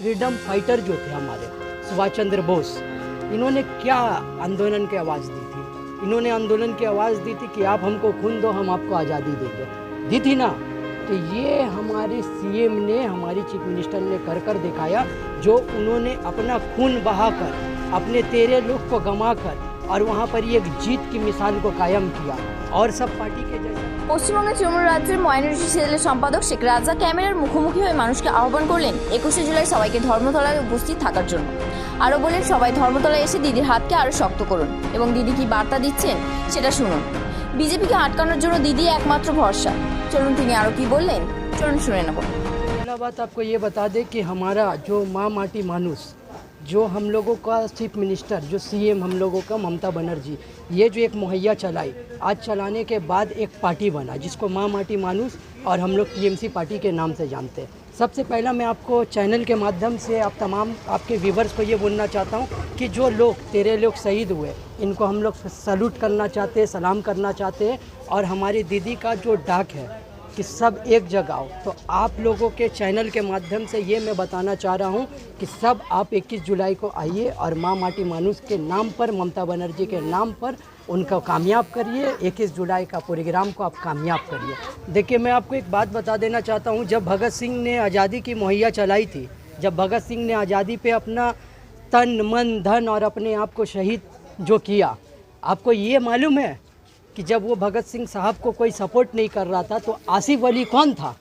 Freedom fighter जो थे हमारे सुभाष चंद्र बोस, इन्होंने क्या आंदोलन की आवाज़ दी थी। इन्होंने आंदोलन की आवाज़ दी थी कि आप हमको खून दो, हम आपको आज़ादी देंगे, दी थी ना। तो ये हमारे सीएम ने, हमारी चीफ मिनिस्टर ने कर कर दिखाया, जो उन्होंने अपना खून बहाकर, अपने 13 लोग को गंवाकर और वहाँ पर एक जीत की मिसाल को कायम किया। और सब पार्टी के जैसे পশ্চিমবঙ্গের তৃণমূল রাজ্যের মাইনরিটি সেলের সম্পাদক শেখ রাজা ক্যামেরার মুখোমুখি হয়ে মানুষকে আহ্বান করলেন 21শে জুলাই সবাইকে ধর্মতলায় উপস্থিত থাকার জন্য। আরও বলেন, সবাই ধর্মতলায় এসে দিদির হাতকে আরও শক্ত করুন এবং দিদি কি বার্তা দিচ্ছেন সেটা শুনুন। বিজেপিকে আটকানোর জন্য দিদি একমাত্র ভরসা। চলুন তিনি আরও কি বললেন, চলুন শুনে নেব। पहला बात आपको ये बता दें कि हमारा जो माँ माटी मानुस, जो हम लोगों का चीफ मिनिस्टर, जो सीएम हम लोगों का ममता बनर्जी, ये जो एक मुहैया चलाई, आज चलाने के बाद एक पार्टी बना जिसको माँ माटी मानुस और हम लोग टीएमसी पार्टी के नाम से जानते हैं। सबसे पहला मैं आपको चैनल के माध्यम से आप तमाम आपके व्यूवर्स को ये बोलना चाहता हूँ कि जो लोग 13 लोग शहीद हुए, इनको हम लोग सैल्यूट करना चाहते हैं, सलाम करना चाहते हैं। और हमारी दीदी का जो डाक है कि सब एक जगह आओ, तो आप लोगों के चैनल के माध्यम से ये मैं बताना चाह रहा हूँ कि सब आप 21 जुलाई को आइए और माँ माटी मानुस के नाम पर, ममता बनर्जी के नाम पर उनको कामयाब करिए। 21 जुलाई का प्रोग्राम को आप कामयाब करिए। देखिए, मैं आपको एक बात बता देना चाहता हूँ, जब भगत सिंह ने आज़ादी की मुहैया चलाई थी, जब भगत सिंह ने आज़ादी पे अपना तन मन धन और अपने आप को शहीद जो किया, आपको ये मालूम है कि जब वो भगत सिंह साहब को कोई सपोर्ट नहीं कर रहा था तो आसिफ अली कौन था?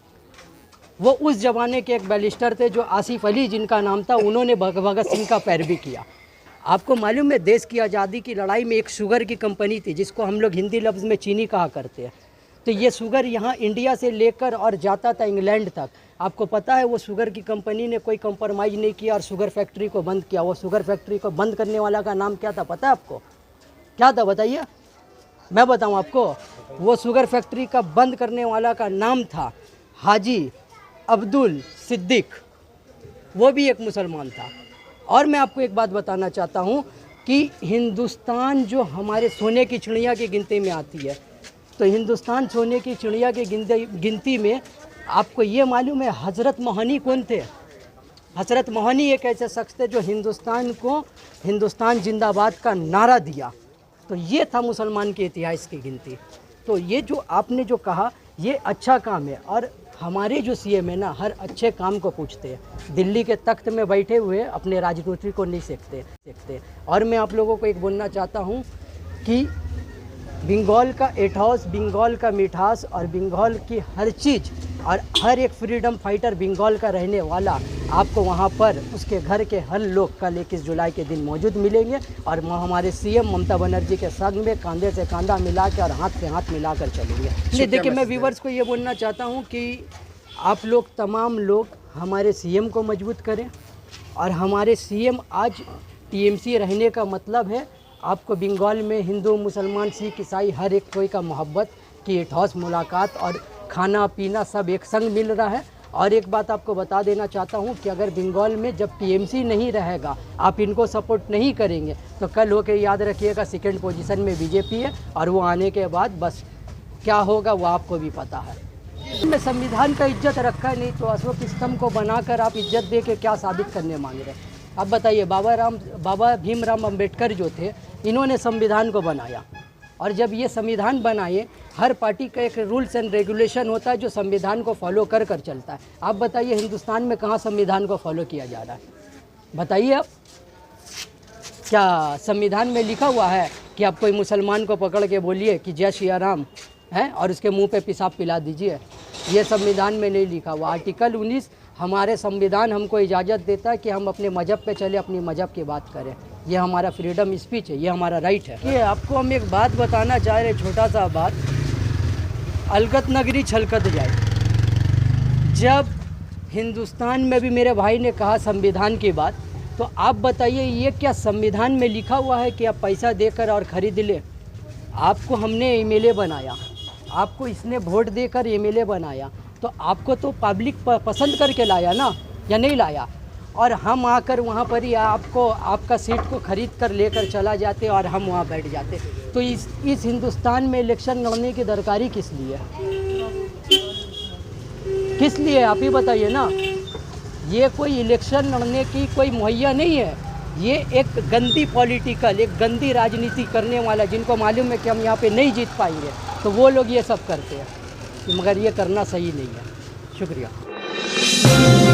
वो उस ज़माने के एक बैरिस्टर थे जो आसिफ अली जिनका नाम था, उन्होंने भगत सिंह का पैरवी किया। आपको मालूम है, देश की आज़ादी की लड़ाई में एक शुगर की कंपनी थी जिसको हम लोग हिंदी लफ्ज़ में चीनी कहा करते हैं। तो ये शुगर यहाँ इंडिया से लेकर और जाता था इंग्लैंड तक। आपको पता है वो शुगर की कंपनी ने कोई कंप्रोमाइज़ नहीं किया और शुगर फैक्ट्री को बंद किया। वो शुगर फैक्ट्री को बंद करने वाला का नाम क्या था पता है आपको? क्या था बताइए, मैं बताऊं आपको। वो शुगर फैक्ट्री का बंद करने वाला का नाम था हाजी अब्दुल सिद्दीक, वो भी एक मुसलमान था। और मैं आपको एक बात बताना चाहता हूं कि हिंदुस्तान जो हमारे सोने की चिड़िया की गिनती में आती है, तो हिंदुस्तान सोने की चिड़िया की गिनती में आपको ये मालूम है हज़रत मोहनी कौन थे? हज़रत मोहनी एक ऐसे शख्स थे जो हिंदुस्तान को हिंदुस्तान जिंदाबाद का नारा दिया। तो ये था मुसलमान के इतिहास की गिनती। तो ये जो आपने जो कहा, ये अच्छा काम है। और हमारे जो सीएम है ना, हर अच्छे काम को पूछते हैं। दिल्ली के तख्त में बैठे हुए अपने राजनीति को नहीं सेकते। और मैं आप लोगों को एक बोलना चाहता हूँ कि बंगाल का एठॉस, बंगाल का मिठास और बंगाल की हर चीज़ और हर एक फ्रीडम फाइटर बंगाल का रहने वाला आपको वहाँ पर उसके घर के हर लोग कल 21 जुलाई के दिन मौजूद मिलेंगे। और हमारे सीएम ममता बनर्जी के संग में कांधे से कांधा मिला के और हाथ से हाथ मिलाकर चलेंगे। देखिए, मैं व्यूवर्स को ये बोलना चाहता हूँ कि आप लोग तमाम लोग हमारे सीएम को मजबूत करें। और हमारे सीएम आज टीएमसी रहने का मतलब है आपको बंगाल में हिंदू मुसलमान सिख ईसाई हर एक कोई का मोहब्बत की ठोस मुलाकात और खाना पीना सब एक संग मिल रहा है। और एक बात आपको बता देना चाहता हूं कि अगर बंगाल में जब टीएमसी नहीं रहेगा, आप इनको सपोर्ट नहीं करेंगे, तो कल होके याद रखिएगा सेकंड पोजीशन में बीजेपी है और वो आने के बाद बस क्या होगा वो आपको भी पता है। में संविधान का इज्जत रखा नहीं तो अशोक स्तंभ को बनाकर आप इज्जत दे के क्या साबित करने मांग रहे हैं? अब बताइए, बाबा भीमराव अम्बेडकर जो थे, इन्होंने संविधान को बनाया। और जब ये संविधान बनाए, हर पार्टी का एक रूल्स एंड रेगुलेशन होता है जो संविधान को फॉलो कर चलता है। आप बताइए, हिंदुस्तान में कहाँ संविधान को फॉलो किया जा रहा है? बताइए आप, क्या संविधान में लिखा हुआ है कि आप कोई मुसलमान को पकड़ के बोलिए कि जय श्री राम है और उसके मुंह पे पेशाब पिला दीजिए? ये संविधान में नहीं लिखा हुआ। आर्टिकल 19 हमारे संविधान हमको इजाज़त देता है कि हम अपने मज़हब पे चले, अपनी मज़हब की बात करें। ये हमारा फ्रीडम स्पीच है, ये हमारा राइट है। ये आपको हम एक बात बताना चाह रहे, छोटा सा बात। अलकत नगरी छलकत जाए। जब हिंदुस्तान में भी मेरे भाई ने कहा संविधान की बात, तो आप बताइए ये क्या संविधान में लिखा हुआ है कि आप पैसा देकर और ख़रीद लें? आपको हमने एमएलए बनाया, आपको इसने वोट देकर एमएलए बनाया, तो आपको तो पब्लिक पसंद करके लाया ना, या नहीं लाया? और हम आकर वहाँ पर ही आपको आपका सीट को खरीद कर लेकर चला जाते और हम वहाँ बैठ जाते। तो इस हिंदुस्तान में इलेक्शन लड़ने की दरकारी किस लिए? किस लिए आप ही बताइए ना। ये कोई इलेक्शन लड़ने की कोई मुहैया नहीं है। ये एक गंदी पॉलिटिकल, एक गंदी राजनीति करने वाला, जिनको मालूम है कि हम यहाँ पे नहीं जीत पाएंगे, तो वो लोग ये सब करते हैं, मगर ये करना सही नहीं है। शुक्रिया।